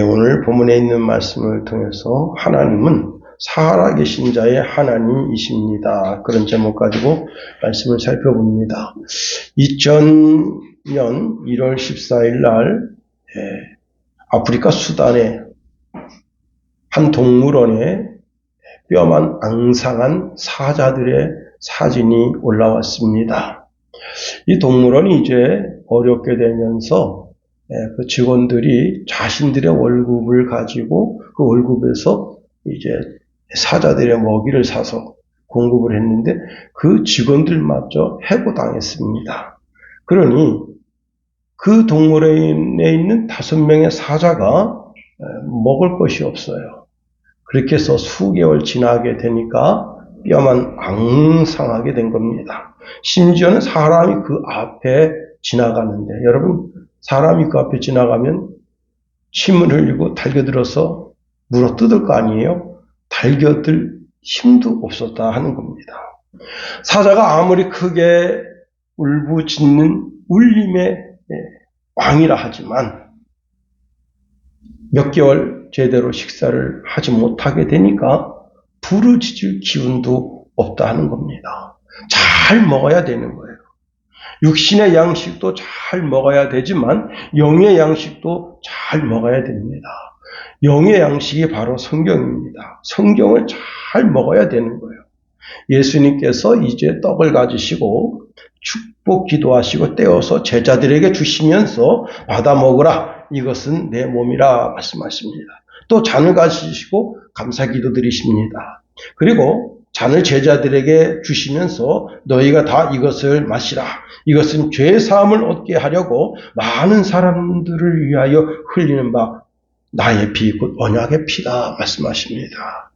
오늘 본문에 있는 말씀을 통해서 하나님은 살아계신 자의 하나님이십니다. 그런 제목 가지고 말씀을 살펴봅니다. 2000년 1월 14일 날 아프리카 수단의 한 동물원에 뼈만 앙상한 사자들의 사진이 올라왔습니다. 이 동물원이 이제 어렵게 되면서 그 직원들이 자신들의 월급을 가지고 그 월급에서 이제 사자들의 먹이를 사서 공급을 했는데 그 직원들마저 해고당했습니다. 그러니 그 동물원에 있는 5명의 사자가 먹을 것이 없어요. 그렇게 해서 수개월 지나게 되니까 뼈만 앙상하게 된 겁니다. 심지어는 사람이 그 앞에 지나가는데, 여러분, 사람이 그 앞에 지나가면 침을 흘리고 달겨들어서 물어 뜯을 거 아니에요? 달겨들 힘도 없었다 하는 겁니다. 사자가 아무리 크게 울부짖는 울림의 왕이라 하지만 몇 개월 제대로 식사를 하지 못하게 되니까 부르짖을 기운도 없다 하는 겁니다. 잘 먹어야 되는 거예요. 육신의 양식도 잘 먹어야 되지만 영의 양식도 잘 먹어야 됩니다. 영의 양식이 바로 성경입니다. 성경을 잘 먹어야 되는 거예요. 예수님께서 이제 떡을 가지시고 축복 기도하시고 떼어서 제자들에게 주시면서 받아 먹으라, 이것은 내 몸이라 말씀하십니다. 또 잔을 가지시고 감사 기도 드리십니다. 그리고 잔을 제자들에게 주시면서 너희가 다 이것을 마시라, 이것은 죄 사함을 얻게 하려고 많은 사람들을 위하여 흘리는 바 나의 피, 곧 언약의 피다 말씀하십니다.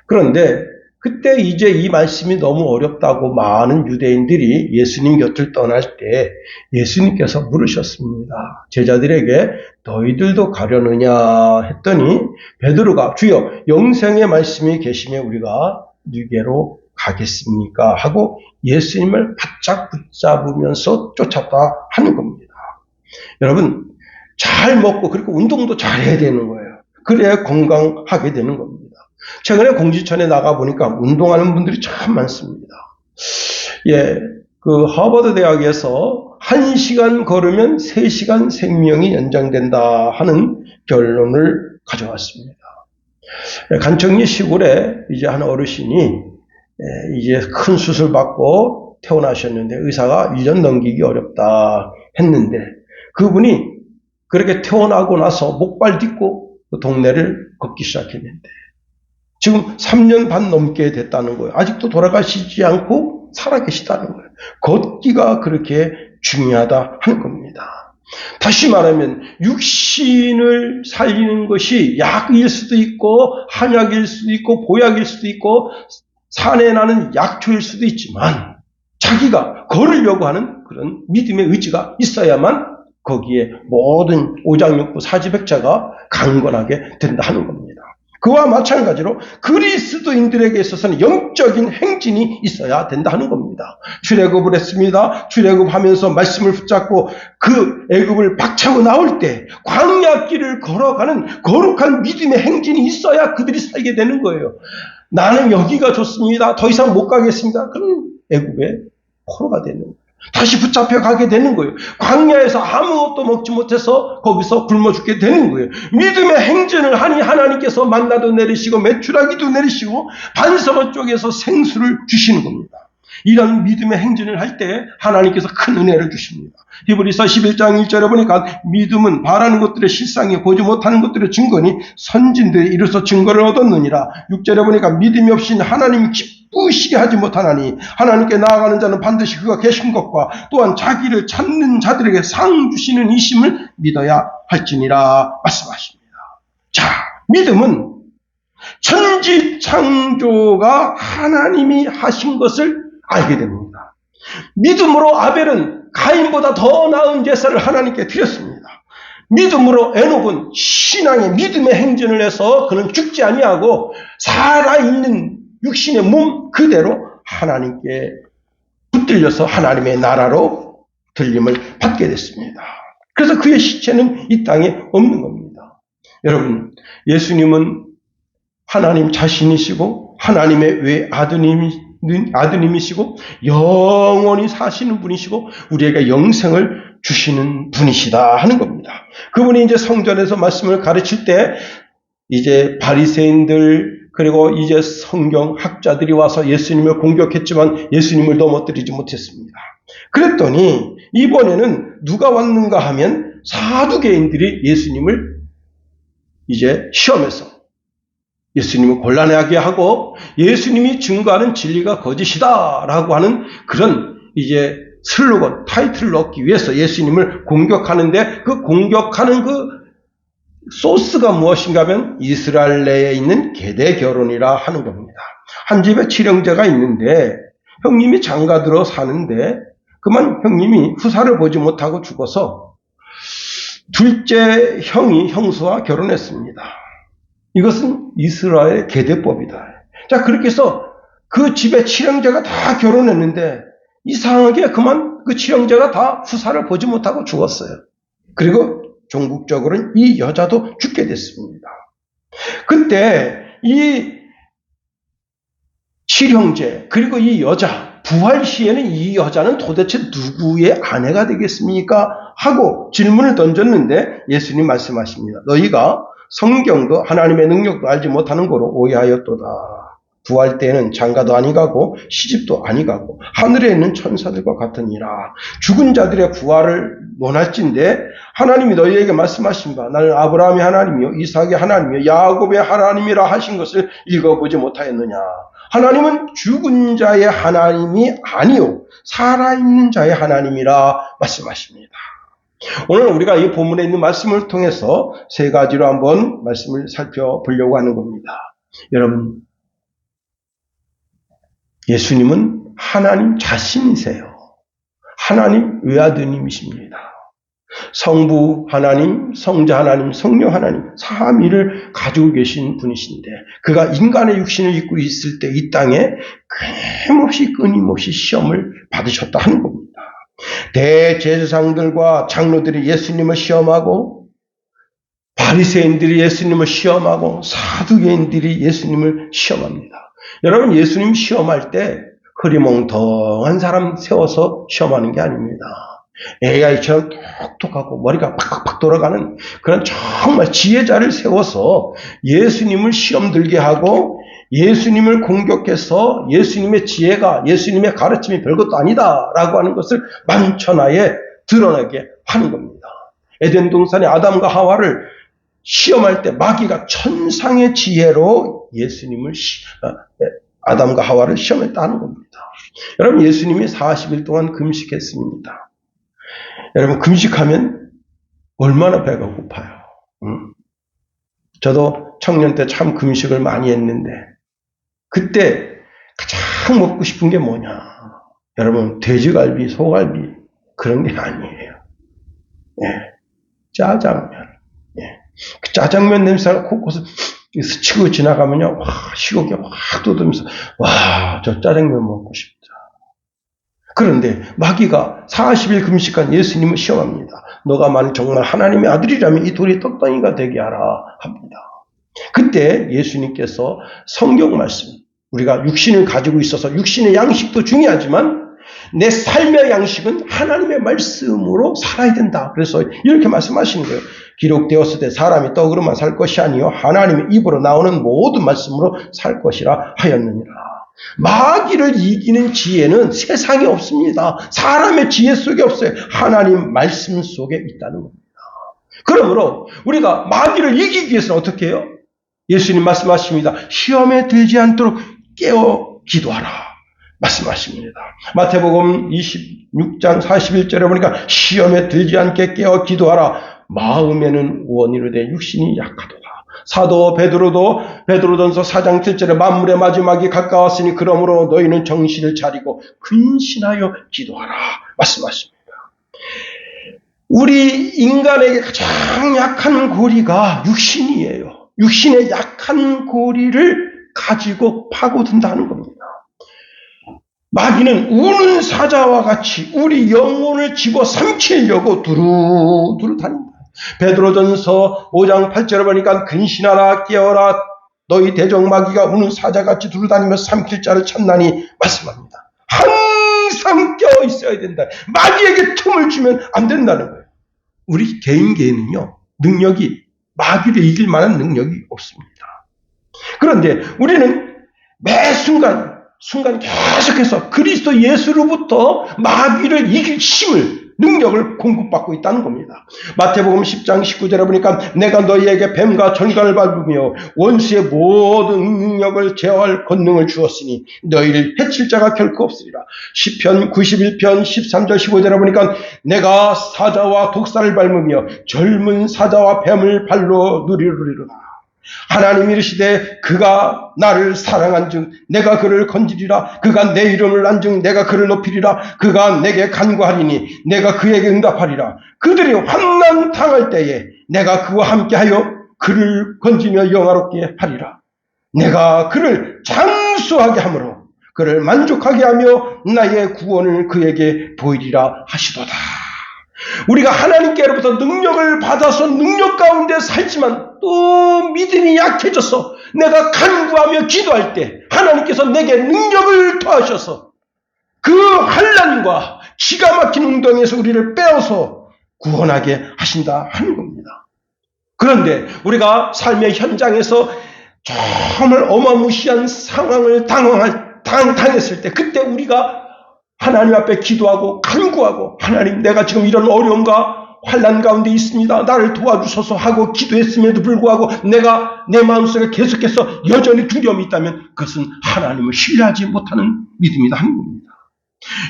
그런데 그때 이제 이 말씀이 너무 어렵다고 많은 유대인들이 예수님 곁을 떠날 때 예수님께서 물으셨습니다. 제자들에게 너희들도 가려느냐 했더니 베드로가 주여 영생의 말씀이 계시면 우리가 누구로 가겠습니까? 하고 예수님을 바짝 붙잡으면서 쫓았다 하는 겁니다. 여러분, 잘 먹고 그리고 운동도 잘해야 되는 거예요. 그래야 건강하게 되는 겁니다. 최근에 공지천에 나가보니까 운동하는 분들이 참 많습니다. 그 하버드 대학에서 1시간 걸으면 3시간 생명이 연장된다 하는 결론을 가져왔습니다. 간청리 시골에 이제 한 어르신이 이제 큰 수술 받고 퇴원하셨는데 의사가 1년 넘기기 어렵다 했는데 그분이 그렇게 퇴원하고 나서 목발 딛고 그 동네를 걷기 시작했는데 지금 3년 반 넘게 됐다는 거예요. 아직도 돌아가시지 않고 살아계시다는 거예요. 걷기가 그렇게 중요하다 하는 겁니다. 다시 말하면 육신을 살리는 것이 약일 수도 있고 한약일 수도 있고 보약일 수도 있고 산에 나는 약초일 수도 있지만 자기가 걸으려고 하는 그런 믿음의 의지가 있어야만 거기에 모든 오장육부 사지백자가 강건하게 된다 하는 겁니다. 그와 마찬가지로 그리스도인들에게 있어서는 영적인 행진이 있어야 된다 하는 겁니다. 출애굽을 했습니다. 출애굽하면서 말씀을 붙잡고 그 애굽을 박차고 나올 때 광야길을 걸어가는 거룩한 믿음의 행진이 있어야 그들이 살게 되는 거예요. 나는 여기가 좋습니다. 더 이상 못 가겠습니다. 그럼 애굽의 포로가 되는 거예요. 다시 붙잡혀 가게 되는 거예요. 광야에서 아무것도 먹지 못해서 거기서 굶어 죽게 되는 거예요. 믿음의 행진을 하니 하나님께서 만나도 내리시고 메추라기도 내리시고 반석어 쪽에서 생수를 주시는 겁니다. 이런 믿음의 행진을 할 때 하나님께서 큰 은혜를 주십니다. 히브리서 11장 1절에 보니까 믿음은 바라는 것들의 실상이 보지 못하는 것들의 증거니 선진들이 이로써 증거를 얻었느니라. 6절에 보니까 믿음이 없이는 하나님이 기쁘시게 하지 못하나니 하나님께 나아가는 자는 반드시 그가 계신 것과 또한 자기를 찾는 자들에게 상 주시는 이심을 믿어야 할지니라 말씀하십니다. 자, 믿음은 천지창조가 하나님이 하신 것을 알게 됩니다. 믿음으로 아벨은 가인보다 더 나은 제사를 하나님께 드렸습니다. 믿음으로 에녹은 신앙의 믿음의 행진을 해서 그는 죽지 아니하고 살아있는 육신의 몸 그대로 하나님께 붙들려서 하나님의 나라로 들림을 받게 됐습니다. 그래서 그의 시체는 이 땅에 없는 겁니다. 여러분, 예수님은 하나님 자신이시고 하나님의 외아드님이시고 영원히 사시는 분이시고 우리에게 영생을 주시는 분이시다 하는 겁니다. 그분이 이제 성전에서 말씀을 가르칠 때 이제 바리새인들 그리고 이제 성경 학자들이 와서 예수님을 공격했지만 예수님을 넘어뜨리지 못했습니다. 그랬더니 이번에는 누가 왔는가 하면 사두개인들이 예수님을 이제 시험해서 예수님을 곤란하게 하고 예수님이 증거하는 진리가 거짓이다라고 하는 그런 이제 슬로건, 타이틀을 얻기 위해서 예수님을 공격하는데 그 공격하는 그 소스가 무엇인가 하면 이스라엘 내에 있는 계대 결혼이라 하는 겁니다. 한 집에 칠형제가 있는데 형님이 장가들어 사는데 그만 형님이 후사를 보지 못하고 죽어서 둘째 형이 형수와 결혼했습니다. 이것은 이스라엘 계대법이다. 자, 그렇게 해서 그 집에 칠형제가 다 결혼했는데 이상하게 그만 그 칠형제가 다 후사를 보지 못하고 죽었어요. 그리고 종국적으로는 이 여자도 죽게 됐습니다. 그때 이 칠형제 그리고 이 여자 부활 시에는 이 여자는 도대체 누구의 아내가 되겠습니까? 하고 질문을 던졌는데 예수님 말씀하십니다. 너희가 성경도 하나님의 능력도 알지 못하는 거로 오해하였도다. 부활 때에는 장가도 아니가고 시집도 아니가고 하늘에 있는 천사들과 같으니라. 죽은 자들의 부활을 논할진데 하나님이 너희에게 말씀하신 바 나는 아브라함의 하나님이요 이삭의 하나님이요 야곱의 하나님이라 하신 것을 읽어보지 못하였느냐. 하나님은 죽은 자의 하나님이 아니요 살아있는 자의 하나님이라 말씀하십니다. 오늘 우리가 이 본문에 있는 말씀을 통해서 세 가지로 한번 말씀을 살펴보려고 하는 겁니다. 여러분, 예수님은 하나님 자신이세요. 하나님 외아드님이십니다. 성부 하나님, 성자 하나님, 성령 하나님, 삼위를 가지고 계신 분이신데 그가 인간의 육신을 입고 있을 때 이 땅에 끊임없이 시험을 받으셨다 하는 겁니다. 대제사장들과 장로들이 예수님을 시험하고 바리새인들이 예수님을 시험하고 사두개인들이 예수님을 시험합니다. 여러분, 예수님 시험할 때 흐리멍텅한 사람 세워서 시험하는 게 아닙니다. AI처럼 똑똑하고 머리가 팍팍팍 돌아가는 그런 정말 지혜자를 세워서 예수님을 시험 들게 하고 예수님을 공격해서 예수님의 지혜가 예수님의 가르침이 별것도 아니다라고 하는 것을 만천하에 드러나게 하는 겁니다. 에덴 동산의 아담과 하와를 시험할 때 마귀가 천상의 지혜로 예수님을 아담과 하와를 시험했다는 겁니다. 여러분, 예수님이 40일 동안 금식했습니다. 여러분, 금식하면 얼마나 배가 고파요. 저도 청년 때 참 금식을 많이 했는데 그때 가장 먹고 싶은 게 뭐냐? 여러분, 돼지갈비, 소갈비 그런 게 아니에요. 예, 짜장면. 예, 그 짜장면 냄새가 콧곳을 스치고 지나가면요, 와, 식욕이 확 돋으면서 와, 저 짜장면 먹고 싶다. 그런데 마귀가 40일 금식한 예수님을 시험합니다. 너가 만약 정말 하나님의 아들이라면 이 돌이 떡덩이가 되게 하라 합니다. 그때 예수님께서 성경 말씀, 우리가 육신을 가지고 있어서 육신의 양식도 중요하지만 내 삶의 양식은 하나님의 말씀으로 살아야 된다. 그래서 이렇게 말씀하시는 거예요. 기록되었을 때 사람이 떡으로만 살 것이 아니요 하나님의 입으로 나오는 모든 말씀으로 살 것이라 하였느니라. 마귀를 이기는 지혜는 세상에 없습니다. 사람의 지혜 속에 없어요. 하나님 말씀 속에 있다는 겁니다. 그러므로 우리가 마귀를 이기기 위해서는 어떻게 해요? 예수님 말씀하십니다. 시험에 들지 않도록 깨어 기도하라 말씀하십니다. 마태복음 26장 41절에 보니까 시험에 들지 않게 깨어 기도하라. 마음에는 원이로되 육신이 약하도다. 사도 베드로전서 4장 7절에 만물의 마지막이 가까웠으니 그러므로 너희는 정신을 차리고 근신하여 기도하라 말씀하십니다. 우리 인간에게 가장 약한 고리가 육신이에요. 육신의 약한 고리를 가지고 파고든다는 겁니다. 마귀는 우는 사자와 같이 우리 영혼을 집어삼키려고 두루두루 다닙니다. 베드로전서 5장 8절에 보니까 근신하라 깨어라 너희 대적 마귀가 우는 사자같이 두루다니며 삼킬 자를 찾나니 말씀합니다. 항상 깨어 있어야 된다. 마귀에게 틈을 주면 안 된다는 거예요. 우리 개인계에는요, 능력이 마귀를 이길 만한 능력이 없습니다. 그런데 우리는 매 순간 계속해서 그리스도 예수로부터 마귀를 이길 힘을, 능력을 공급받고 있다는 겁니다. 마태복음 10장 19절에 보니까 내가 너희에게 뱀과 전갈을 밟으며 원수의 모든 능력을 제어할 권능을 주었으니 너희를 해칠 자가 결코 없으리라. 시편 91편 13절 15절에 보니까 내가 사자와 독사를 밟으며 젊은 사자와 뱀을 발로 누리리로다. 하나님이 이르시되 그가 나를 사랑한즉 내가 그를 건지리라. 그가 내 이름을 안즉 내가 그를 높이리라. 그가 내게 간구하리니 내가 그에게 응답하리라. 그들이 환난 당할 때에 내가 그와 함께하여 그를 건지며 영화롭게 하리라. 내가 그를 장수하게 하므로 그를 만족하게 하며 나의 구원을 그에게 보이리라 하시도다. 우리가 하나님께로부터 능력을 받아서 능력 가운데 살지만 또 믿음이 약해져서 내가 간구하며 기도할 때 하나님께서 내게 능력을 더하셔서 그 환난과 기가 막힌 운동에서 우리를 빼어서 구원하게 하신다 하는 겁니다. 그런데 우리가 삶의 현장에서 정말 어마무시한 상황을 당했을 때 그때 우리가 하나님 앞에 기도하고 간구하고 하나님 내가 지금 이런 어려움과 환난 가운데 있습니다. 나를 도와주소서 하고 기도했음에도 불구하고 내가 내 마음속에 계속해서 여전히 두려움이 있다면 그것은 하나님을 신뢰하지 못하는 믿음이다 하는 겁니다.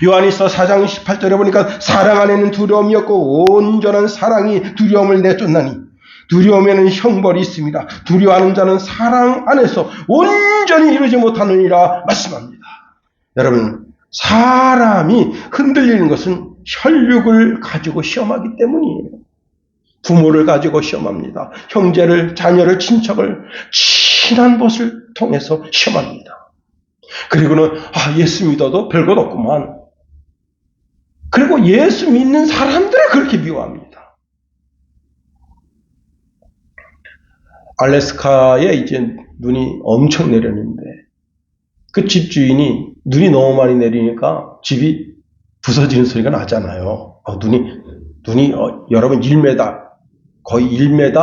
요한일서 4장 18절에 보니까 사랑 안에는 두려움이 없고 온전한 사랑이 두려움을 내쫓나니 두려움에는 형벌이 있습니다. 두려워하는 자는 사랑 안에서 온전히 이루지 못하느니라 말씀합니다. 여러분, 사람이 흔들리는 것은 혈육을 가지고 시험하기 때문이에요. 부모를 가지고 시험합니다. 형제를, 자녀를, 친척을 친한 것을 통해서 시험합니다. 그리고는 예수 믿어도 별것 없구만. 그리고 예수 믿는 사람들을 그렇게 미워합니다. 알래스카에 이제 눈이 엄청 내렸는데 그 집주인이 눈이 너무 많이 내리니까 집이 부서지는 소리가 나잖아요. 눈이 여러분 1m, 거의 1m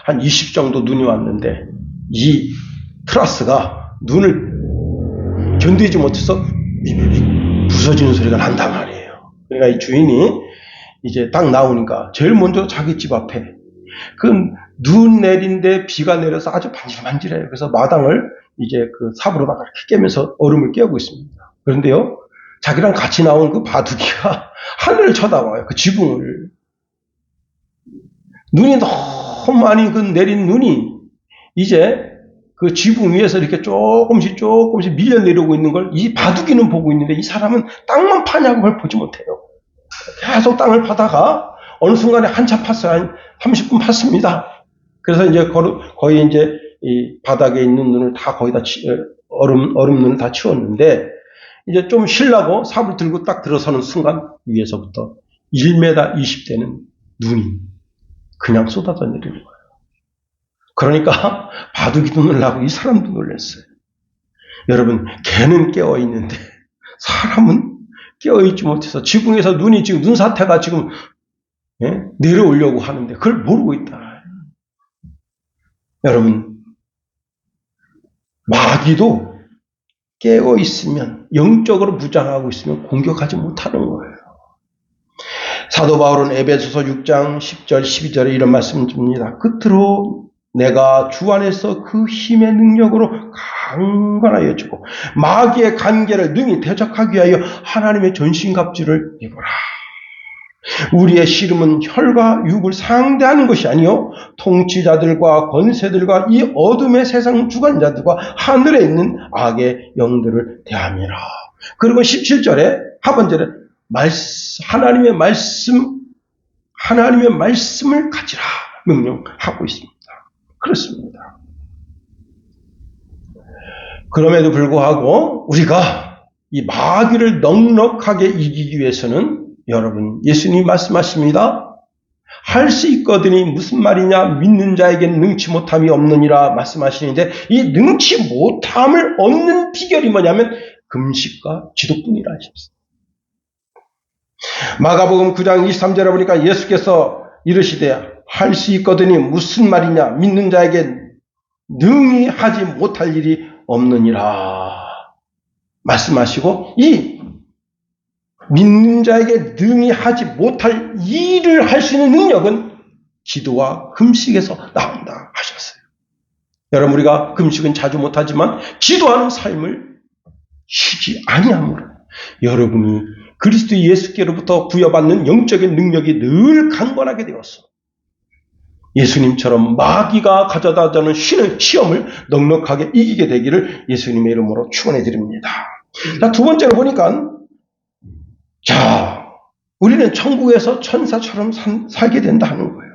한 20 정도 눈이 왔는데 이 트라스가 눈을 견디지 못해서 부서지는 소리가 난단 말이에요. 그러니까 이 주인이 이제 딱 나오니까 제일 먼저 자기 집 앞에 그 눈 내린데 비가 내려서 아주 반질반질해요. 그래서 마당을 이제 그 삽으로다가 깨면서 얼음을 깨우고 있습니다. 그런데요, 자기랑 같이 나온 그 바둑이가 하늘을 쳐다봐요. 그 지붕을. 눈이 너무 많이 그 내린 눈이 이제 그 지붕 위에서 이렇게 조금씩 밀려 내려오고 있는 걸 이 바둑이는 보고 있는데 이 사람은 땅만 파냐고 그걸 보지 못해요. 계속 땅을 파다가 어느 순간에 한참 팠어요. 한 30분 팠습니다. 그래서 이제 거의 이제 이 바닥에 있는 눈을 다 거의 다 얼음 눈을 다 치웠는데 이제 좀 쉬려고 삽을 들고 딱 들어서는 순간 위에서부터 1m 20대는 눈이 그냥 쏟아져 내리는 거예요. 그러니까 바둑이도 놀라고 이 사람도 놀랐어요. 여러분, 개는 깨어 있는데 사람은 깨어 있지 못해서 지붕에서 눈이 지금 눈사태가 지금 내려오려고 하는데 그걸 모르고 있다. 여러분, 마귀도 깨어 있으면, 영적으로 무장하고 있으면 공격하지 못하는 거예요. 사도 바울은 에베소서 6장 10절 12절에 이런 말씀을 줍니다. 끝으로 내가 주 안에서 그 힘의 능력으로 강건하여 주고 마귀의 관계를 능히 대적하기 위하여 하나님의 전신갑주를 입어라. 우리의 씨름은 혈과 육을 상대하는 것이 아니요 통치자들과 권세들과 이 어둠의 세상 주관자들과 하늘에 있는 악의 영들을 대함이라. 그리고 17절에 하반절에 하나님의 말씀을 가지라 명령하고 있습니다. 그렇습니다. 그럼에도 불구하고 우리가 이 마귀를 넉넉하게 이기기 위해서는 여러분, 예수님이 말씀하십니다. 할 수 있거든이 무슨 말이냐? 믿는 자에겐 능치 못함이 없느니라 말씀하시는데, 이 능치 못함을 얻는 비결이 뭐냐면 금식과 기도뿐이라 하셨어요. 마가복음 9장 23절에 보니까 예수께서 이르시되 할 수 있거든이 무슨 말이냐? 믿는 자에겐 능히 하지 못할 일이 없느니라 말씀하시고, 이 믿는 자에게 능히 하지 못할 일을 할 수 있는 능력은 기도와 금식에서 나온다 하셨어요. 여러분, 우리가 금식은 자주 못하지만 기도하는 삶을 쉬지 아니하므로 여러분이 그리스도 예수께로부터 부여받는 영적인 능력이 늘 강건하게 되었어. 예수님처럼 마귀가 가져다주는 쉬는 시험을 넉넉하게 이기게 되기를 예수님의 이름으로 축원해 드립니다. 자, 두 번째로 보니까, 자, 우리는 천국에서 천사처럼 살게 된다 하는 거예요.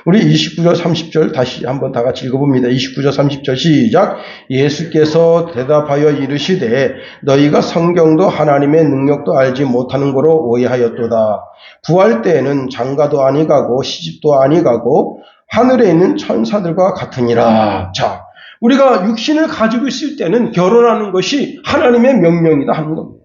우리 29절 30절 다시 한번 다 같이 읽어봅니다. 29절 30절 시작. 예수께서 대답하여 이르시되 너희가 성경도 하나님의 능력도 알지 못하는 거로 오해하였도다. 부활 때에는 장가도 아니가고 시집도 아니가고 하늘에 있는 천사들과 같으니라. 자, 우리가 육신을 가지고 있을 때는 결혼하는 것이 하나님의 명령이다 하는 겁니다.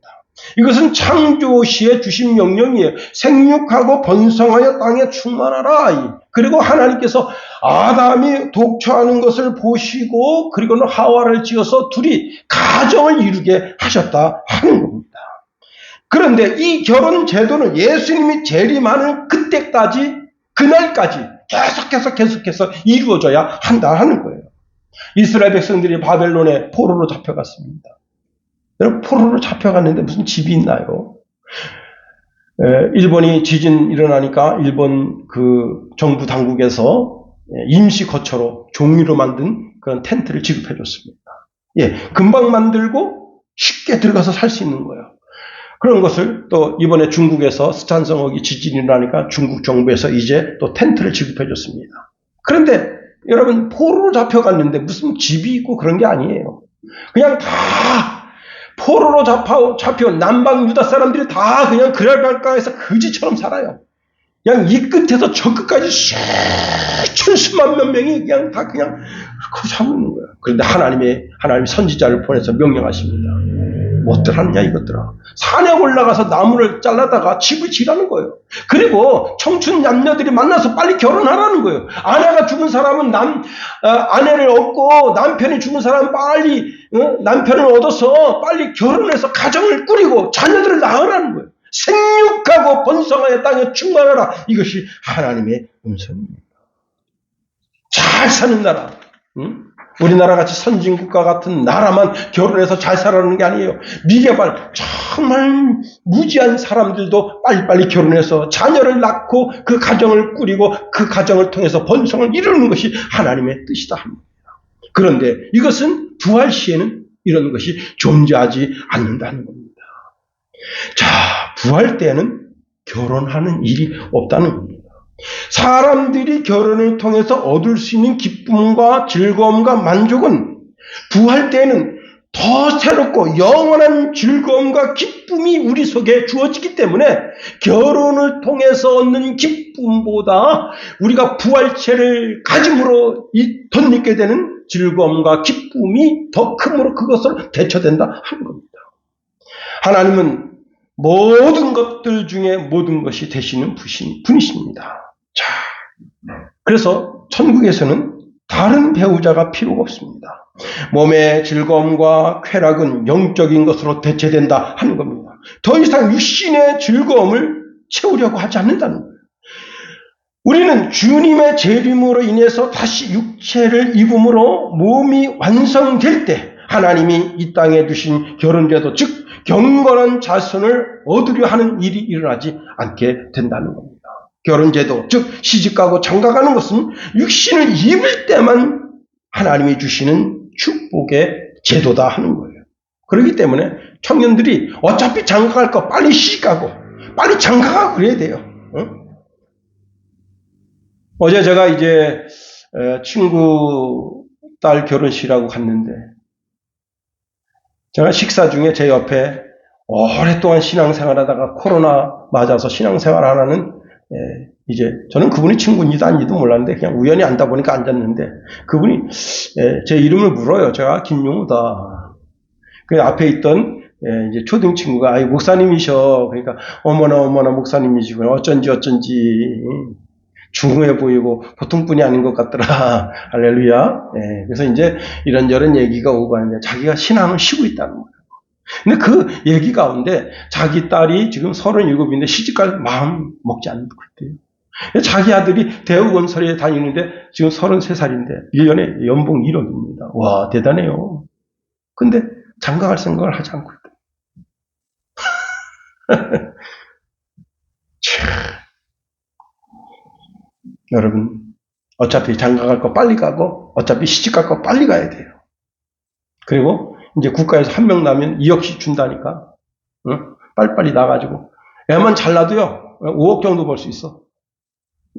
이것은 창조시에 주신 명령이에요. 생육하고 번성하여 땅에 충만하라. 그리고 하나님께서 아담이 독처하는 것을 보시고 그리고는 하와를 지어서 둘이 가정을 이루게 하셨다 하는 겁니다. 그런데 이 결혼 제도는 예수님이 재림하는 그때까지, 그날까지 계속해서 이루어져야 한다 하는 거예요. 이스라엘 백성들이 바벨론에 포로로 잡혀갔습니다. 여러분, 포로로 잡혀갔는데 무슨 집이 있나요? 일본이 지진 일어나니까 일본 그 정부 당국에서 임시 거처로 종이로 만든 그런 텐트를 지급해 줬습니다. 예, 금방 만들고 쉽게 들어가서 살 수 있는 거예요. 그런 것을 또 이번에 중국에서 스촨성역이 지진이 일어나니까 중국 정부에서 이제 또 텐트를 지급해 줬습니다. 그런데 여러분, 포로로 잡혀갔는데 무슨 집이 있고 그런 게 아니에요. 그냥 다 포로로 잡혀온 남방 유다 사람들이 다 그냥 그랄갈까에서 거지처럼 살아요. 그냥 이 끝에서 저 끝까지 천수만 몇 명이 그냥 다 그냥 그렇게 살고 있는 거예요. 그런데 하나님 선지자를 보내서 명령하십니다. 뭐들 하느냐 이것들아. 산에 올라가서 나무를 잘라다가 집을 지라는 거예요. 그리고 청춘 남녀들이 만나서 빨리 결혼하라는 거예요. 아내가 죽은 사람은 아내를 얻고, 남편이 죽은 사람은 빨리 남편을 얻어서 빨리 결혼해서 가정을 꾸리고 자녀들을 낳으라는 거예요. 생육하고 번성하여 땅에 충만하라. 이것이 하나님의 음성입니다. 잘 사는 나라, 우리나라 같이 선진국가 같은 나라만 결혼해서 잘 살아가는 게 아니에요. 미개발 정말 무지한 사람들도 빨리빨리 결혼해서 자녀를 낳고 그 가정을 꾸리고 그 가정을 통해서 번성을 이루는 것이 하나님의 뜻이다 합니다. 그런데 이것은 부활 시에는 이런 것이 존재하지 않는다는 겁니다. 자, 부활 때는 결혼하는 일이 없다는 겁니다. 사람들이 결혼을 통해서 얻을 수 있는 기쁨과 즐거움과 만족은 부활 때에는 더 새롭고 영원한 즐거움과 기쁨이 우리 속에 주어지기 때문에 결혼을 통해서 얻는 기쁨보다 우리가 부활체를 가짐으로 덧입게 되는 즐거움과 기쁨이 더 크므로 그것으로 대처된다 하는 겁니다. 하나님은 모든 것들 중에 모든 것이 되시는 분이십니다. 자, 그래서 천국에서는 다른 배우자가 필요가 없습니다. 몸의 즐거움과 쾌락은 영적인 것으로 대체된다 하는 겁니다. 더 이상 육신의 즐거움을 채우려고 하지 않는다는 거예요. 우리는 주님의 재림으로 인해서 다시 육체를 입음으로 몸이 완성될 때 하나님이 이 땅에 두신 결혼제도, 즉 경건한 자손을 얻으려 하는 일이 일어나지 않게 된다는 겁니다. 결혼제도, 즉 시집가고 장가가는 것은 육신을 입을 때만 하나님이 주시는 축복의 제도다 하는 거예요. 그렇기 때문에 청년들이 어차피 장가갈 거 빨리 시집가고 빨리 장가가고 그래야 돼요. 어제 제가 이제 친구 딸 결혼식이라고 갔는데, 제가 식사 중에 제 옆에 오랫동안 신앙생활하다가 코로나 맞아서 신앙생활 안 하는 이제 저는 그분이 친구인지도 아닌지도 몰랐는데 그냥 우연히 앉다 보니까 앉았는데 그분이 제 이름을 물어요. 제가 김용우다. 그 앞에 있던 이제 초등 친구가 아이 목사님이셔. 그러니까 어머나 목사님이시구나. 어쩐지 중후해 보이고 보통 분이 아닌 것 같더라. 할렐루야. 그래서 이제 이런저런 얘기가 오고 하는데 자기가 신앙을 쉬고 있다는 거예요. 근데 그 얘기 가운데 자기 딸이 지금 37인데 시집갈 마음 먹지 않는 것 같아요. 자기 아들이 대우건설에 다니는데 지금 33살인데 1년에 연봉 1억입니다. 와, 대단해요. 근데 장가갈 생각을 하지 않고 있다. 여러분, 어차피 장가갈 거 빨리 가고 어차피 시집갈 거 빨리 가야 돼요. 그리고 이제 국가에서 한 명 나면 2억씩 준다니까. 응? 빨리빨리 나가지고 애만 잘나도요 5억 정도 벌 수 있어.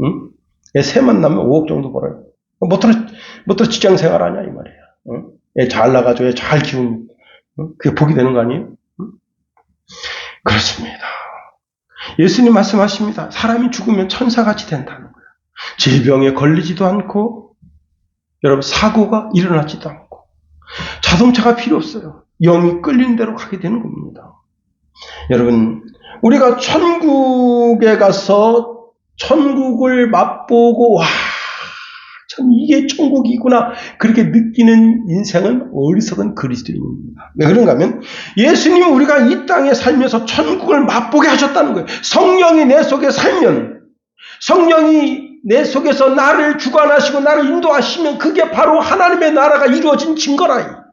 응? 애 셋만 나면 5억 정도 벌어요. 뭐들어 직장 생활하냐 이 말이야. 응? 애 잘 나가지고 애 잘 키우면 그게 복이 되는 거 아니에요? 응? 그렇습니다. 예수님 말씀하십니다. 사람이 죽으면 천사같이 된다는 거예요. 질병에 걸리지도 않고 여러분 사고가 일어나지도 않고 자동차가 필요 없어요. 영이 끌리는 대로 가게 되는 겁니다. 여러분 우리가 천국에 가서 천국을 맛보고 와, 참 이게 천국이구나 그렇게 느끼는 인생은 어리석은 그리스도인입니다. 왜 그런가 하면 예수님은 우리가 이 땅에 살면서 천국을 맛보게 하셨다는 거예요. 성령이 내 속에 살면 성령이 내 속에서 나를 주관하시고 나를 인도하시면 그게 바로 하나님의 나라가 이루어진 증거라.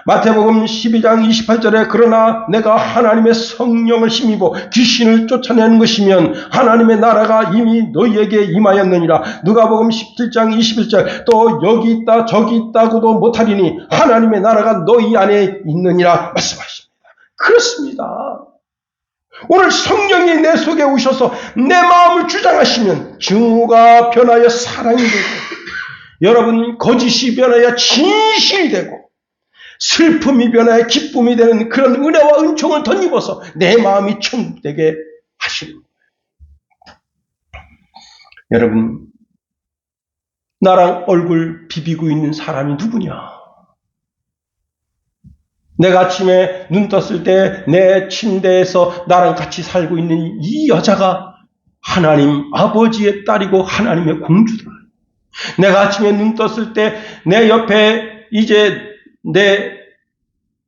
마태복음 12장 28절에 그러나 내가 하나님의 성령을 힘입어 귀신을 쫓아내는 것이면 하나님의 나라가 이미 너희에게 임하였느니라. 누가복음 17장 21절 또 여기 있다 저기 있다고도 못하리니 하나님의 나라가 너희 안에 있느니라 말씀하십니다. 그렇습니다. 오늘 성령이 내 속에 오셔서 내 마음을 주장하시면 증오가 변하여 사랑이 되고 여러분 거짓이 변하여 진실이 되고 슬픔이 변하여 기쁨이 되는 그런 은혜와 은총을 덧입어서 내 마음이 천국되게 하시는 거예요. 여러분 나랑 얼굴 비비고 있는 사람이 누구냐? 내가 아침에 눈 떴을 때 내 침대에서 나랑 같이 살고 있는 이 여자가 하나님 아버지의 딸이고 하나님의 공주다. 내가 아침에 눈 떴을 때 내 옆에 이제 내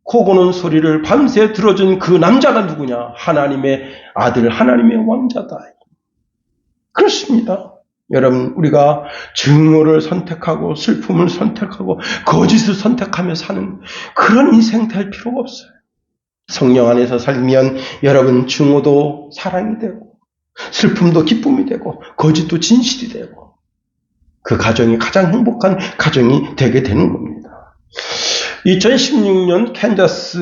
코 고는 소리를 밤새 들어준 그 남자가 누구냐? 하나님의 아들, 하나님의 왕자다. 그렇습니다. 여러분 우리가 증오를 선택하고 슬픔을 선택하고 거짓을 선택하며 사는 그런 인생 될 필요가 없어요. 성령 안에서 살면 여러분 증오도 사랑이 되고 슬픔도 기쁨이 되고 거짓도 진실이 되고 그 가정이 가장 행복한 가정이 되게 되는 겁니다. 2016년 캔자스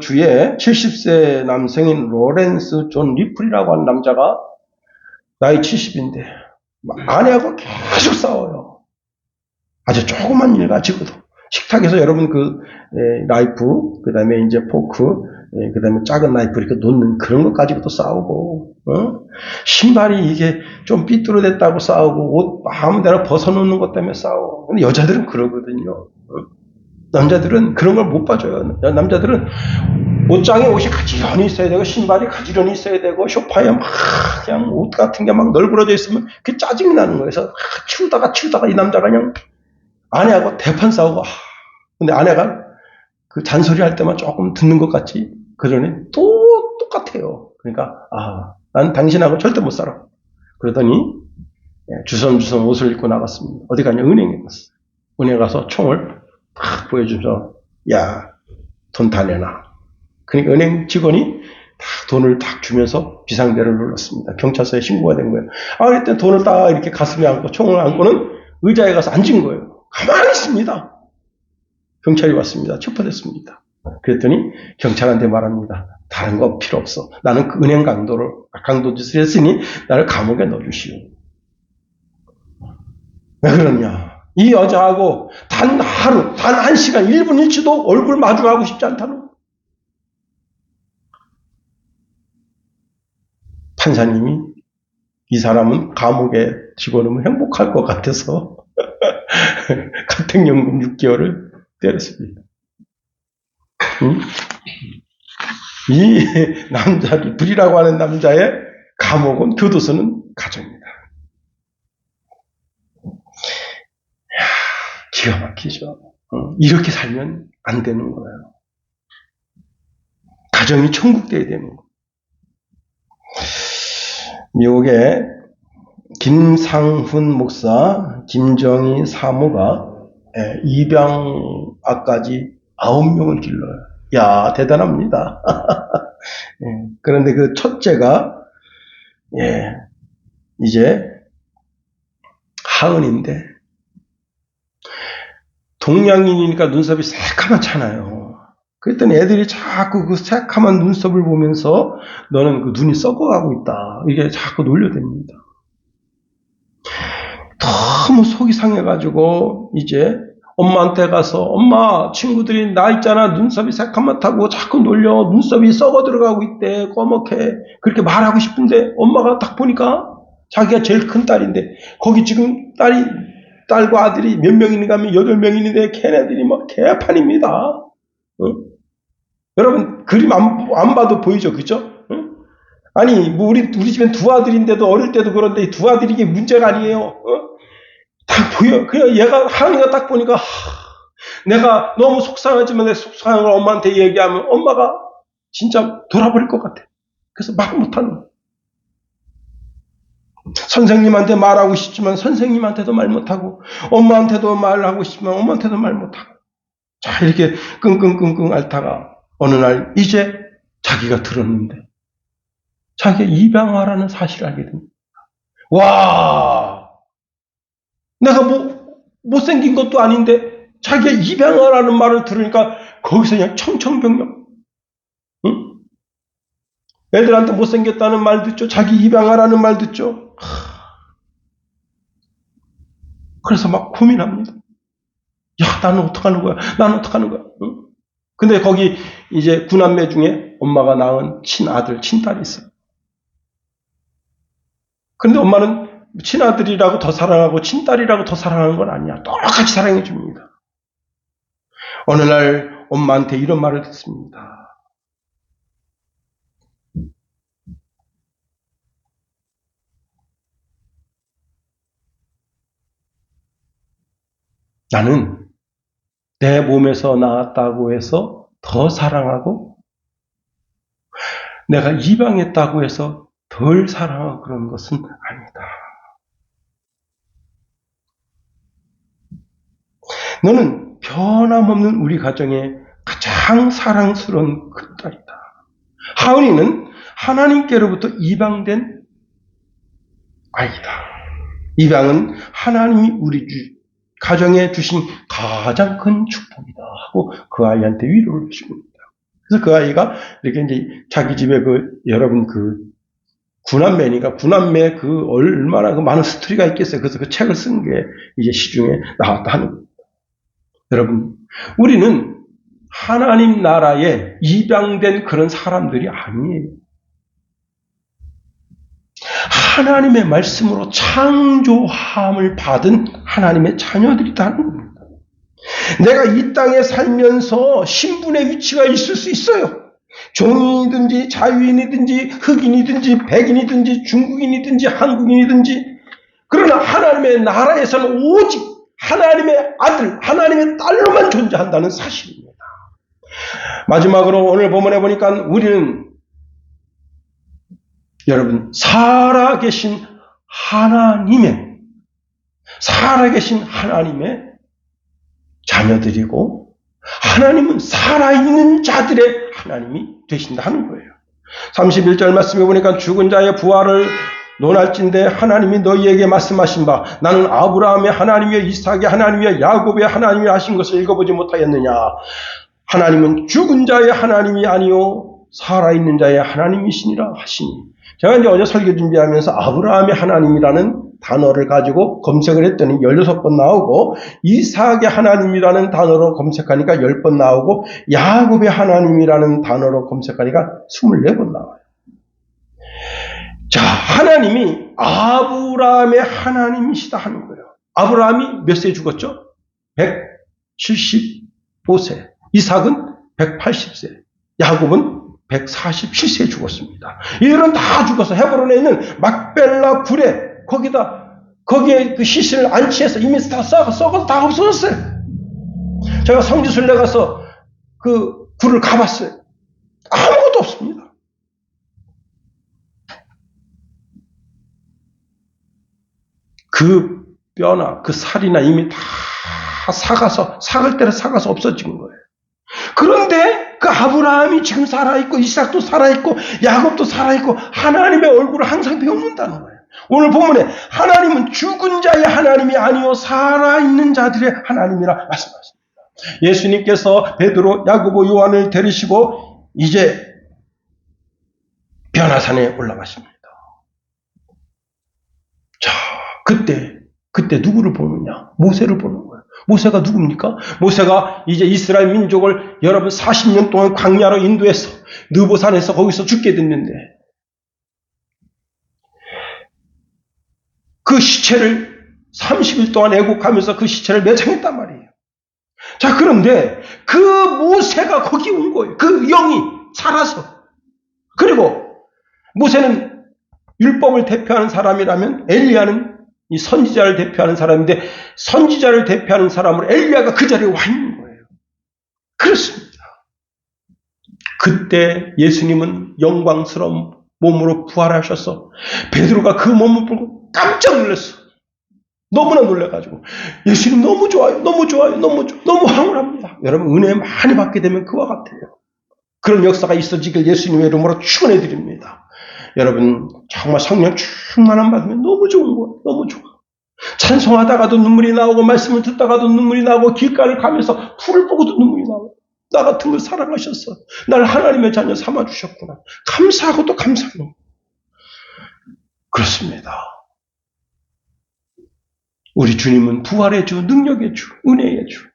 주에 70세 남성인 로렌스 존 리플이라고 하는 남자가 나이 70인데 아내하고 계속 싸워요. 아주 조그만 일 가지고도. 식탁에서 여러분 나이프, 그 다음에 이제 포크, 그 다음에 작은 나이프 이렇게 놓는 그런 것 가지고도 싸우고, 신발이 이게 좀 삐뚤어졌다고 싸우고, 옷 아무데나 벗어놓는 것 때문에 싸우고. 근데 여자들은 그러거든요. 남자들은 그런 걸 못 봐줘요. 남자들은 옷장에 옷이 가지런히 있어야 되고 신발이 가지런히 있어야 되고 소파에 막 그냥 옷 같은 게 막 널브러져 있으면 그게 짜증이 나는 거예요. 그래서 치우다가 이 남자가 그냥 아내하고 대판 싸우고 근데 아내가 그 잔소리 할 때만 조금 듣는 것 같지 그러니 또 똑같아요. 그러니까 난 당신하고 절대 못 살아. 그러더니 주섬주섬 옷을 입고 나갔습니다. 어디 가냐? 은행에 갔어요. 은행에 가서 총을 탁 보여주면서 야, 돈 다 내놔. 그러니까 은행 직원이 딱 돈을 딱 주면서 비상벨을 눌렀습니다. 경찰서에 신고가 된 거예요. 그랬더니 돈을 딱 이렇게 가슴에 안고 총을 안고는 의자에 가서 앉은 거예요. 가만히 있습니다. 경찰이 왔습니다. 체포됐습니다. 그랬더니 경찰한테 말합니다. 다른 거 필요 없어. 나는 그 은행 강도짓을 했으니 나를 감옥에 넣어주시오. 왜 그러냐? 이 여자하고 단 하루, 단 1시간, 1분 1초도 얼굴 마주하고 싶지 않다는 거예요. 판사님이 이 사람은 감옥에 집어넣으면 행복할 것 같아서 가택연금 6개월을 때렸습니다. 응? 이 남자를, 불이라고 하는 남자의 감옥은, 교도소는 가정입니다. 기가 막히죠. 이렇게 살면 안 되는 거예요. 가정이 천국 되어야 되는 거예요. 미국의 김상훈 목사, 김정희 사모가 입양아까지 9명을 길러요. 야, 대단합니다. 그런데 그 첫째가 이제 하은인데 동양인이니까 눈썹이 새카맣잖아요. 그랬더니 애들이 자꾸 그 새카만 눈썹을 보면서 너는 그 눈이 썩어가고 있다, 이게 자꾸 놀려댑니다. 너무 속이 상해가지고 이제 엄마한테 가서, 엄마, 친구들이 나 있잖아, 눈썹이 새카맣다고 자꾸 놀려, 눈썹이 썩어 들어가고 있대, 꺼멓게, 그렇게 말하고 싶은데 엄마가 딱 보니까 자기가 제일 큰 딸인데, 거기 지금 딸과 아들이 몇 명이니까 하면 8명이는데 걔네들이 막 개판입니다. 여러분, 그림 안 봐도 보이죠, 그죠? 아니, 뭐 우리 집엔 두 아들인데도, 어릴 때도 그런데 이 두 아들이 이게 문제가 아니에요. 딱 보여. 그냥 얘가, 하은이가 딱 보니까, 내가 너무 속상하지만 내 속상한 걸 엄마한테 얘기하면 엄마가 진짜 돌아버릴 것 같아. 그래서 말 못하는 거야. 선생님한테 말하고 싶지만 선생님한테도 말 못하고, 엄마한테도 말하고 싶지만 엄마한테도 말 못하고. 자, 이렇게 끙끙끙끙 앓다가 어느 날 이제 자기가 들었는데, 자기가 입양아라는 사실을 알게 됩니다. 와! 내가 뭐 못생긴 것도 아닌데 자기가 입양아라는 말을 들으니까 거기서 그냥 청천벽력. 응? 애들한테 못생겼다는 말 듣죠. 자기 입양아라는 말 듣죠. 그래서 막 고민합니다. 야, 나는 어떡하는 거야? 나는 어떡하는 거야? 응? 근데 거기 이제 9남매 중에 엄마가 낳은 친아들, 친딸이 있어요. 근데 엄마는 친아들이라고 더 사랑하고 친딸이라고 더 사랑하는 건 아니야. 똑같이 사랑해 줍니다. 어느 날 엄마한테 이런 말을 듣습니다. 나는 내 몸에서 나왔다고 해서 더 사랑하고, 내가 입양했다고 해서 덜 사랑하고 그런 것은 아니다. 너는 변함없는 우리 가정의 가장 사랑스러운 큰딸이다. 하은이는 하나님께로부터 입양된 아이다. 입양은 하나님이 우리 가정에 주신 가장 큰 축복이다 하고 그 아이한테 위로를 줍니다. 그래서 그 아이가 이렇게 이제 자기 집에 여러분 9남매니까 9남매 얼마나 많은 스토리가 있겠어요. 그래서 그 책을 쓴 게 이제 시중에 나왔다 하는 겁니다. 여러분, 우리는 하나님 나라에 입양된 그런 사람들이 아니에요. 하나님의 말씀으로 창조함을 받은 하나님의 자녀들이라는 겁니다. 내가 이 땅에 살면서 신분의 위치가 있을 수 있어요. 종인이든지 자유인이든지 흑인이든지 백인이든지 중국인이든지 한국인이든지. 그러나 하나님의 나라에서는 오직 하나님의 아들, 하나님의 딸로만 존재한다는 사실입니다. 마지막으로 오늘 본문에 보니까 우리는 여러분 살아계신 하나님의 자녀들이고, 하나님은 살아있는 자들의 하나님이 되신다는 거예요. 31절 말씀에 보니까 죽은 자의 부활을 논할진대 하나님이 너희에게 말씀하신 바 나는 아브라함의 하나님이여 이삭의 하나님이여 야곱의 하나님이여 하신 것을 읽어보지 못하였느냐. 하나님은 죽은 자의 하나님이 아니요 살아있는 자의 하나님이시니라 하시니. 제가 이제 어제 설교 준비하면서 아브라함의 하나님이라는 단어를 가지고 검색을 했더니 16번 나오고, 이삭의 하나님이라는 단어로 검색하니까 10번 나오고, 야곱의 하나님이라는 단어로 검색하니까 24번 나와요. 자, 하나님이 아브라함의 하나님이시다 하는 거예요. 아브라함이 몇 세에 죽었죠? 175세. 이삭은 180세. 야곱은 147세에 죽었습니다. 이들은 다 죽어서 헤브론에 있는 막벨라 굴에 거기에 그 시신을 안치해서 이미 다 썩어서 다 없어졌어요. 제가 성지순례 가서 그 굴을 가봤어요. 아무것도 없습니다. 그 뼈나 그 살이나 이미 다 삭을 때려 삭아서 없어진 거예요. 그런데 그 아브라함이 지금 살아있고 이삭도 살아있고 야곱도 살아있고 하나님의 얼굴을 항상 배우는다는 거예요. 오늘 본문에 하나님은 죽은 자의 하나님이 아니요 살아있는 자들의 하나님이라 말씀하십니다. 예수님께서 베드로, 야고보, 요한을 데리시고 이제 변화산에 올라가십니다. 자, 그때 누구를 보느냐? 모세를 보는 거예요. 모세가 누굽니까? 모세가 이제 이스라엘 민족을 여러분 40년 동안 광야로 인도해서 느보산에서 거기서 죽게 됐는데 그 시체를 30일 동안 애국하면서 그 시체를 매장했단 말이에요. 자, 그런데 그 모세가 거기 온 거예요. 그 영이 살아서. 그리고 모세는 율법을 대표하는 사람이라면 엘리야는 이 선지자를 대표하는 사람인데 선지자를 대표하는 사람으로 엘리야가 그 자리에 와 있는 거예요. 그렇습니다. 그때 예수님은 영광스러운 몸으로 부활하셔서 베드로가 그 몸을 보고 깜짝 놀랐어. 너무나 놀라가지고 예수님 너무 좋아요. 너무 황홀합니다. 여러분 은혜 많이 받게 되면 그와 같아요. 그런 역사가 있어지길 예수님의 이름으로 축원해 드립니다. 여러분 정말 성령 충만함 받으면 너무 좋은 거예요. 너무 좋아. 찬송하다가도 눈물이 나오고 말씀을 듣다가도 눈물이 나오고 길가를 가면서 풀을 보고도 눈물이 나오고 나 같은 걸 사랑하셨어. 날 하나님의 자녀 삼아주셨구나. 감사하고 또 감사하는 그렇습니다. 우리 주님은 부활의 주, 능력의 주, 은혜의 주.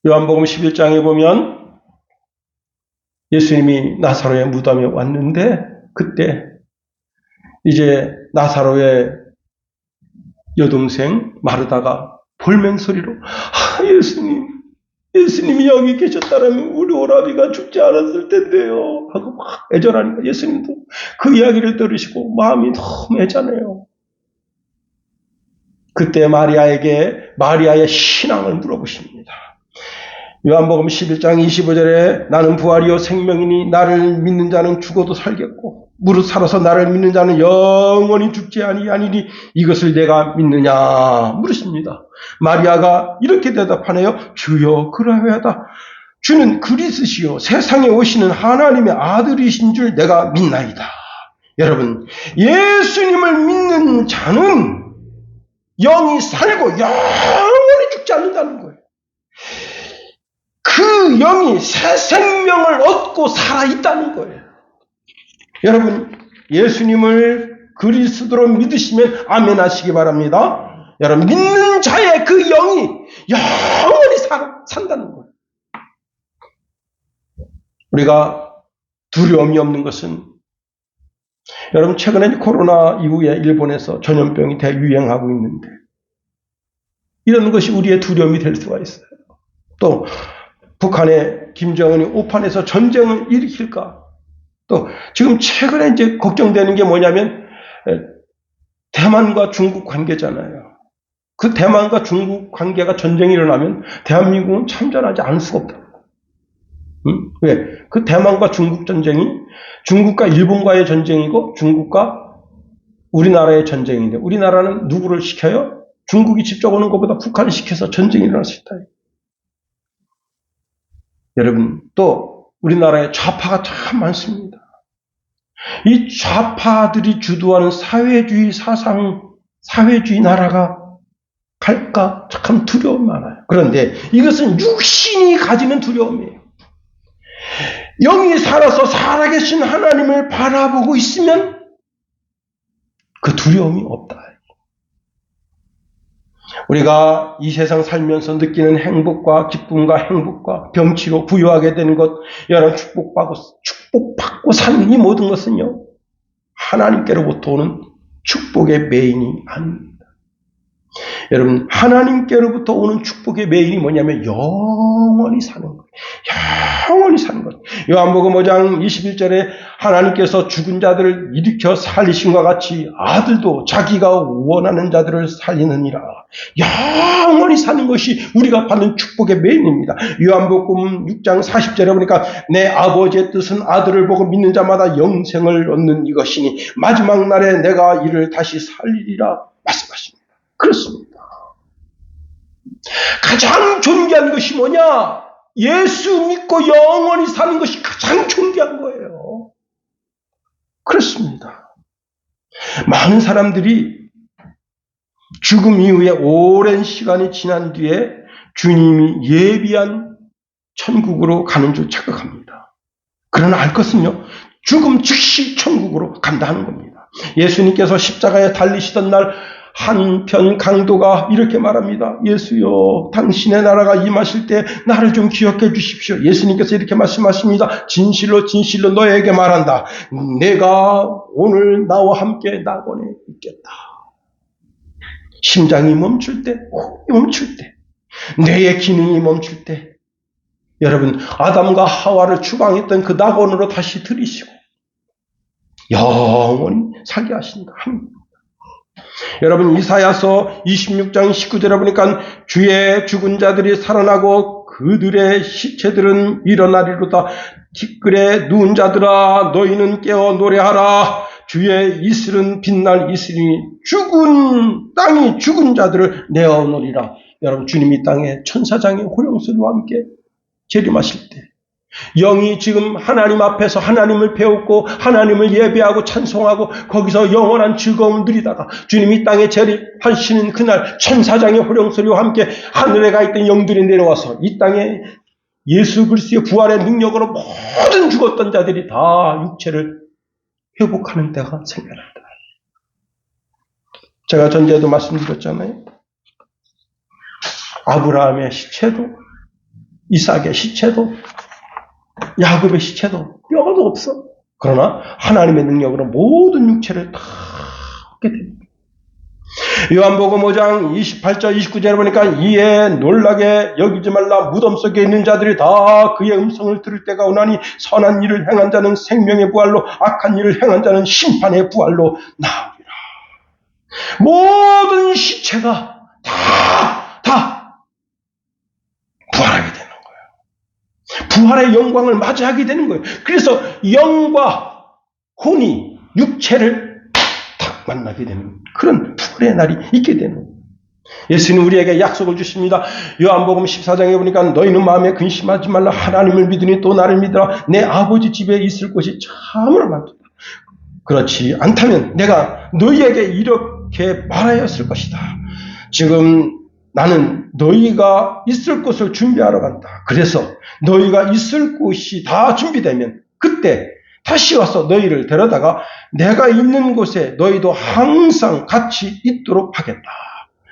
요한복음 11장에 보면 예수님이 나사로의 무덤에 왔는데 그때 이제 나사로의 여동생 마르다가 볼멘 소리로 예수님이 여기 계셨다면 우리 오라비가 죽지 않았을 텐데요 하고 막 애절하니까 예수님도 그 이야기를 들으시고 마음이 너무 애잔해요. 그때 마리아의 신앙을 물어보십니다. 요한복음 11장 25절에 나는 부활이요 생명이니 나를 믿는 자는 죽어도 살겠고 무릇 살아서 나를 믿는 자는 영원히 죽지 아니하니니 이것을 내가 믿느냐 물으십니다. 마리아가 이렇게 대답하네요. 주여 그러하다. 주는 그리스시요 세상에 오시는 하나님의 아들이신 줄 내가 믿나이다. 여러분 예수님을 믿는 자는 영이 살고 영원히 죽지 않는다는 거예요. 그 영이 새 생명을 얻고 살아있다는 거예요. 여러분 예수님을 그리스도로 믿으시면 아멘 하시기 바랍니다. 여러분 믿는 자의 그 영이 영원히 산다는 거예요. 우리가 두려움이 없는 것은 여러분 최근에 코로나 이후에 일본에서 전염병이 대유행하고 있는데 이런 것이 우리의 두려움이 될 수가 있어요. 또 북한의 김정은이 오판에서 전쟁을 일으킬까? 또 지금 최근에 이제 걱정되는 게 뭐냐면 대만과 중국 관계잖아요. 그 대만과 중국 관계가 전쟁이 일어나면 대한민국은 참전하지 않을 수가 없다. 왜? 그 대만과 중국 전쟁이 중국과 일본과의 전쟁이고 중국과 우리나라의 전쟁인데 우리나라는 누구를 시켜요? 중국이 직접 오는 것보다 북한을 시켜서 전쟁이 일어날 수 있다. 여러분 또 우리나라에 좌파가 참 많습니다. 이 좌파들이 주도하는 사회주의 사상, 사회주의 나라가 갈까 참 두려움이 많아요. 그런데 이것은 육신이 가지는 두려움이에요. 영이 살아서 살아계신 하나님을 바라보고 있으면 그 두려움이 없다. 우리가 이 세상 살면서 느끼는 행복과 기쁨과 행복과 병치로 부유하게 되는 것, 여러분 축복받고 사는 이 모든 것은요, 하나님께로부터 오는 축복의 메인이 아닙니다. 여러분, 하나님께로부터 오는 축복의 메인이 뭐냐면 영원히 사는 거예요. 영원히 사는 것. 요한복음 5장 21절에 하나님께서 죽은 자들을 일으켜 살리심과 같이 아들도 자기가 원하는 자들을 살리느니라. 영원히 사는 것이 우리가 받는 축복의 메인입니다. 요한복음 6장 40절에 보니까 내 아버지의 뜻은 아들을 보고 믿는 자마다 영생을 얻는 이것이니 마지막 날에 내가 이를 다시 살리리라 말씀하십니다. 그렇습니다. 가장 존귀한 것이 뭐냐? 예수 믿고 영원히 사는 것이 가장 존귀한 거예요. 그렇습니다. 많은 사람들이 죽음 이후에 오랜 시간이 지난 뒤에 주님이 예비한 천국으로 가는 줄 착각합니다. 그러나 알 것은요, 죽음 즉시 천국으로 간다 하는 겁니다. 예수님께서 십자가에 달리시던 날 한편 강도가 이렇게 말합니다. 예수여, 당신의 나라가 임하실 때 나를 좀 기억해 주십시오. 예수님께서 이렇게 말씀하십니다. 진실로 진실로 너에게 말한다. 내가 오늘 나와 함께 낙원에 있겠다. 심장이 멈출 때, 호흡이 멈출 때, 뇌의 기능이 멈출 때, 여러분, 아담과 하와를 추방했던 그 낙원으로 다시 들이시고 영원히 살게 하신다. 여러분, 이사야서 26장 19절에 보니까 주의 죽은 자들이 살아나고 그들의 시체들은 일어나리로다. 티끌에 누운 자들아, 너희는 깨어 노래하라. 주의 이슬은 빛날 이슬이니 죽은 땅이 죽은 자들을 내어놓으리라. 여러분, 주님이 땅에 천사장의 호령소리와 함께 재림하실 때 영이 지금 하나님 앞에서 하나님을 배웠고 하나님을 예배하고 찬송하고 거기서 영원한 즐거움을 누리다가 주님이 땅에 재림하시는 그날 천사장의 호령소리와 함께 하늘에 가 있던 영들이 내려와서 이 땅에 예수 그리스도의 부활의 능력으로 모든 죽었던 자들이 다 육체를 회복하는 때가 생겨난다. 제가 전제도 말씀드렸잖아요. 아브라함의 시체도 이삭의 시체도 야곱의 시체도 뼈도 없어. 그러나 하나님의 능력으로 모든 육체를 다 얻게 됩니다. 요한복음 5장 28절 29절에 보니까 이에 놀라게 여기지 말라. 무덤 속에 있는 자들이 다 그의 음성을 들을 때가 오나니 선한 일을 행한 자는 생명의 부활로 악한 일을 행한 자는 심판의 부활로 나오리라. 모든 시체가 다 부활하게 되는 거예요. 부활의 영광을 맞이하게 되는 거예요. 그래서 영과 혼이 육체를 딱 만나게 되는 그런 부활의 날이 있게 되는 거예요. 예수는 우리에게 약속을 주십니다. 요한복음 14장에 보니까 너희는 마음에 근심하지 말라. 하나님을 믿으니 또 나를 믿으라. 내 아버지 집에 있을 곳이 참으로 많다. 그렇지 않다면 내가 너희에게 이렇게 말하였을 것이다. 지금 나는 너희가 있을 곳을 준비하러 간다. 그래서 너희가 있을 곳이 다 준비되면 그때 다시 와서 너희를 데려다가 내가 있는 곳에 너희도 항상 같이 있도록 하겠다.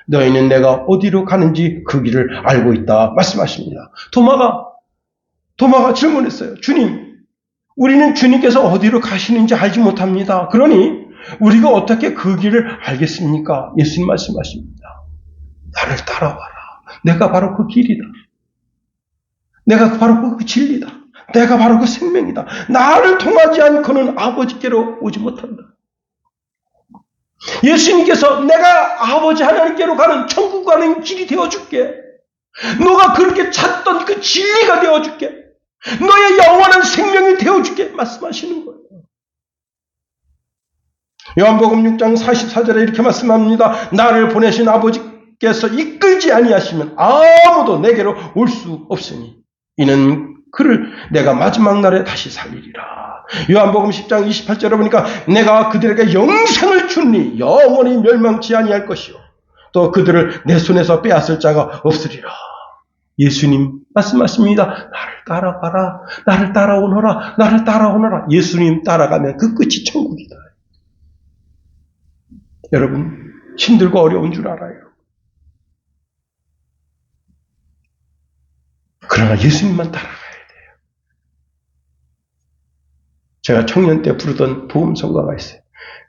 너희는 내가 어디로 가는지 그 길을 알고 있다 말씀하십니다. 도마가 질문했어요. 주님, 우리는 주님께서 어디로 가시는지 알지 못합니다. 그러니 우리가 어떻게 그 길을 알겠습니까? 예수님 말씀하십니다. 나를 따라와라. 내가 바로 그 길이다. 내가 바로 그 진리다. 내가 바로 그 생명이다. 나를 통하지 않고는 아버지께로 오지 못한다. 예수님께서 내가 아버지 하나님께로 가는 천국 가는 길이 되어줄게. 너가 그렇게 찾던 그 진리가 되어줄게. 너의 영원한 생명이 되어줄게 말씀하시는 거예요. 요한복음 6장 44절에 이렇게 말씀합니다. 나를 보내신 아버지께서 이끌지 아니하시면 아무도 내게로 올 수 없으니 이는 그를 내가 마지막 날에 다시 살리리라. 요한복음 10장 28절에 보니까 내가 그들에게 영생을 주니 영원히 멸망치 아니할 것이요 또 그들을 내 손에서 빼앗을 자가 없으리라. 예수님 말씀하십니다. 나를 따라가라. 나를 따라오너라. 나를 따라오너라. 예수님 따라가면 그 끝이 천국이다. 여러분, 힘들고 어려운 줄 알아요. 그러나 예수님만 따라가야 돼요. 제가 청년 때 부르던 부음성가가 있어요.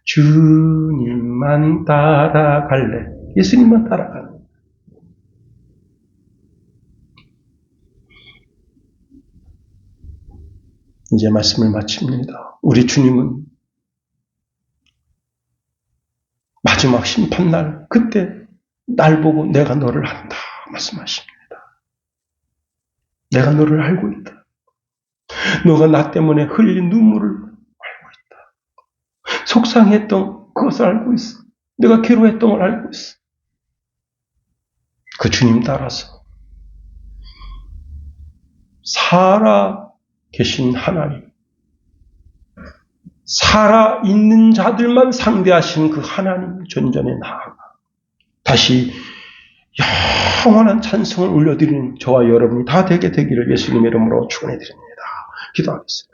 주님만 따라갈래. 예수님만 따라갈래. 이제 말씀을 마칩니다. 우리 주님은 마지막 심판날 그때 날 보고 내가 너를 안다 말씀하십니다. 내가 너를 알고 있다. 너가 나 때문에 흘린 눈물을 알고 있다. 속상했던 그것을 알고 있어. 내가 괴로웠던 걸 알고 있어. 그 주님 따라서 살아 계신 하나님, 살아 있는 자들만 상대하시는 그 하나님 전전에 나아가 다시 영원한 찬송을 올려드리는 저와 여러분이 다 되게 되기를 예수님의 이름으로 축원해 드립니다. 기도하겠습니다.